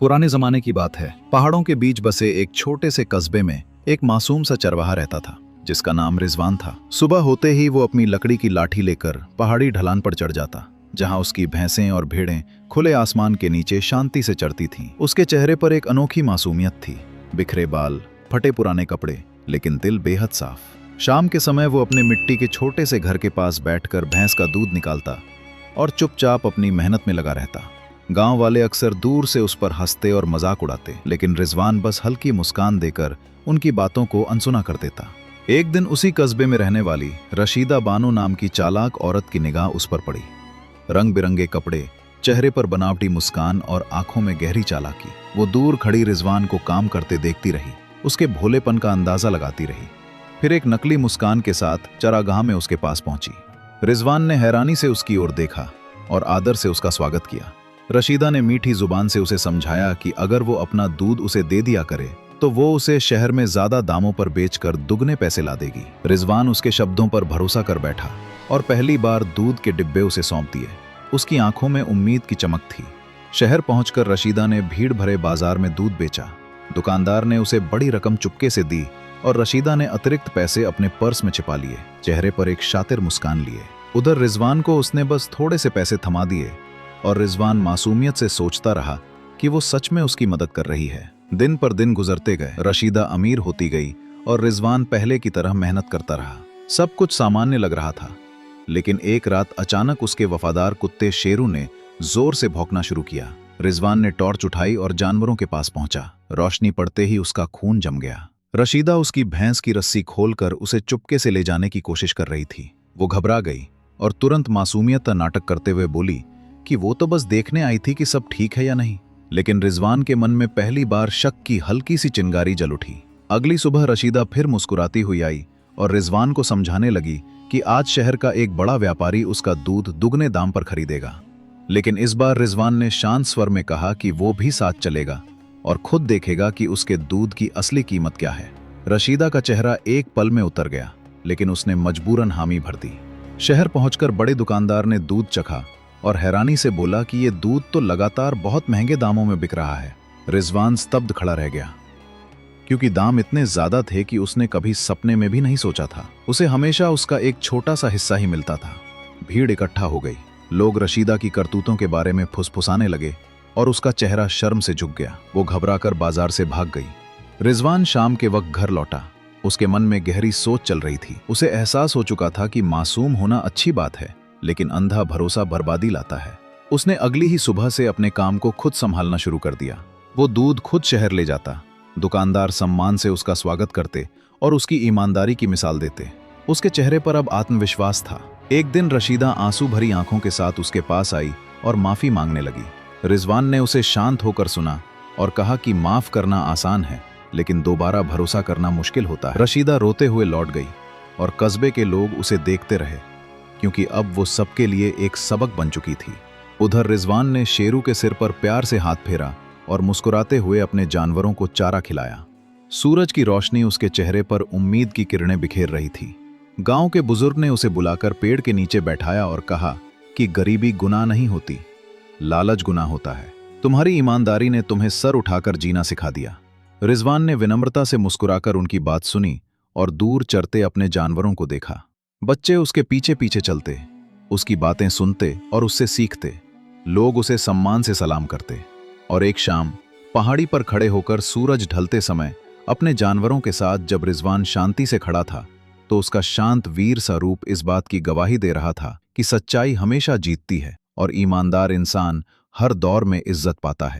पुराने जमाने की बात है। पहाड़ों के बीच बसे एक छोटे से कस्बे में एक मासूम सा चरवाहा रहता था जिसका नाम रिजवान था। सुबह होते ही वो अपनी लकड़ी की लाठी लेकर पहाड़ी ढलान पर चढ़ जाता, जहां उसकी भैंसें और भेड़ें खुले आसमान के नीचे शांति से चरती थीं। उसके चेहरे पर एक अनोखी मासूमियत थी, बिखरे बाल, फटे पुराने कपड़े, लेकिन दिल बेहद साफ। शाम के समय वो अपने मिट्टी के छोटे से घर के पास बैठकर भैंस का दूध निकालता और चुपचाप अपनी मेहनत में लगा रहता। गांव वाले अक्सर दूर से उस पर हंसते और मजाक उड़ाते, लेकिन रिजवान बस हल्की मुस्कान देकर उनकी बातों को अनसुना कर देता। एक दिन उसी कस्बे में रहने वाली रशीदा बानो नाम की चालाक औरत की निगाह उस पर पड़ी। रंग बिरंगे कपड़े, चेहरे पर बनावटी मुस्कान और आंखों में गहरी चालाकी। वो दूर खड़ी रिजवान को काम करते देखती रही, उसके भोलेपन का अंदाजा लगाती रही। फिर एक नकली मुस्कान के साथ चरागाह में उसके पास पहुंची। रिजवान ने हैरानी से उसकी ओर देखा और आदर से उसका स्वागत किया। रशीदा ने मीठी जुबान से उसे समझाया कि अगर वो अपना दूध उसे दे दिया करे तो वो उसे शहर में ज्यादा दामों पर बेचकर दुगने पैसे ला देगी। रिजवान उसके शब्दों पर भरोसा कर बैठा और पहली बार दूध के डिब्बे उसे सौंप दिए। उसकी आंखों में उम्मीद की चमक थी। शहर पहुंचकर रशीदा ने भीड़ भरे बाजार में दूध बेचा। दुकानदार ने उसे बड़ी रकम चुपके से दी और रशीदा ने अतिरिक्त पैसे अपने पर्स में छिपा लिए, चेहरे पर एक शातिर मुस्कान लिए। उधर रिजवान को उसने बस थोड़े से पैसे थमा दिए और रिजवान मासूमियत से सोचता रहा कि वो सच में उसकी मदद कर रही है। दिन पर दिन गुजरते गए, रशीदा अमीर होती गई और रिजवान पहले की तरह मेहनत करता रहा। सब कुछ सामान्य लग रहा था, लेकिन एक रात अचानक उसके वफादार कुत्ते शेरू ने जोर से भौंकना शुरू किया। रिजवान ने टॉर्च उठाई और जानवरों के पास पहुंचा। रोशनी पड़ते ही उसका खून जम गया। रशीदा उसकी भैंस की रस्सी खोलकर उसे चुपके से ले जाने की कोशिश कर रही थी। वो घबरा गई और तुरंत मासूमियत का नाटक करते हुए बोली कि वो तो बस देखने आई थी कि सब ठीक है या नहीं। लेकिन रिजवान के मन में पहली बार शक की हल्की सी चिंगारी जल उठी। अगली सुबह रशीदा फिर मुस्कुराती हुई आई और रिजवान को समझाने लगी कि आज शहर का एक बड़ा व्यापारी उसका दूध दुगने दाम पर खरीदेगा। लेकिन इस बार रिजवान ने शांत स्वर में कहा कि वो भी साथ चलेगा और खुद देखेगा कि उसके दूध की असली कीमत क्या है। रशीदा का चेहरा एक पल में उतर गया, लेकिन उसने मजबूरन हामी भर दी। शहर पहुंचकर बड़े दुकानदार ने दूध चखा और हैरानी से बोला कि ये दूध तो लगातार बहुत महंगे दामों में बिक रहा है। रिजवान स्तब्ध खड़ा रह गया, क्योंकि दाम इतने ज्यादा थे कि उसने कभी सपने में भी नहीं सोचा था। उसे हमेशा उसका एक छोटा सा हिस्सा ही मिलता था। भीड़ इकट्ठा हो गई। लोग रशीदा की करतूतों के बारे में फुसफुसाने लगे और उसका चेहरा शर्म से झुक गया। वो घबराकर बाजार से भाग गई। रिजवान शाम के वक्त घर लौटा। उसके मन में गहरी सोच चल रही थी। उसे एहसास हो चुका था कि मासूम होना अच्छी बात है, लेकिन अंधा भरोसा बर्बादी लाता है। उसने अगली ही सुबह से अपने काम को खुद संभालना शुरू कर दिया। वो दूध खुद शहर ले जाता, दुकानदार सम्मान से उसका स्वागत करते और उसकी ईमानदारी की मिसाल देते। उसके चेहरे पर अब आत्मविश्वास था। एक दिन रशीदा आंसू भरी आंखों के साथ उसके पास आई और माफी मांगने लगी। रिजवान ने उसे शांत होकर सुना और कहा कि माफ करना आसान है, लेकिन दोबारा भरोसा करना मुश्किल होता है। रशीदा रोते हुए लौट गई और कस्बे के लोग उसे देखते रहे, क्योंकि अब वो सबके लिए एक सबक बन चुकी थी। उधर रिजवान ने शेरू के सिर पर प्यार से हाथ फेरा और मुस्कुराते हुए अपने जानवरों को चारा खिलाया। सूरज की रोशनी उसके चेहरे पर उम्मीद की किरणें बिखेर रही थी। गांव के बुजुर्ग ने उसे बुलाकर पेड़ के नीचे बैठाया और कहा कि गरीबी गुनाह नहीं होती, लालच गुनाह होता है। तुम्हारी ईमानदारी ने तुम्हें सर उठाकर जीना सिखा दिया। रिजवान ने विनम्रता से मुस्कुराकर उनकी बात सुनी और दूर चरते अपने जानवरों को देखा। बच्चे उसके पीछे पीछे चलते, उसकी बातें सुनते और उससे सीखते। लोग उसे सम्मान से सलाम करते। और एक शाम पहाड़ी पर खड़े होकर सूरज ढलते समय अपने जानवरों के साथ जब रिजवान शांति से खड़ा था, तो उसका शांत वीर सा रूप इस बात की गवाही दे रहा था कि सच्चाई हमेशा जीतती है और ईमानदार इंसान हर दौर में इज्जत पाता है।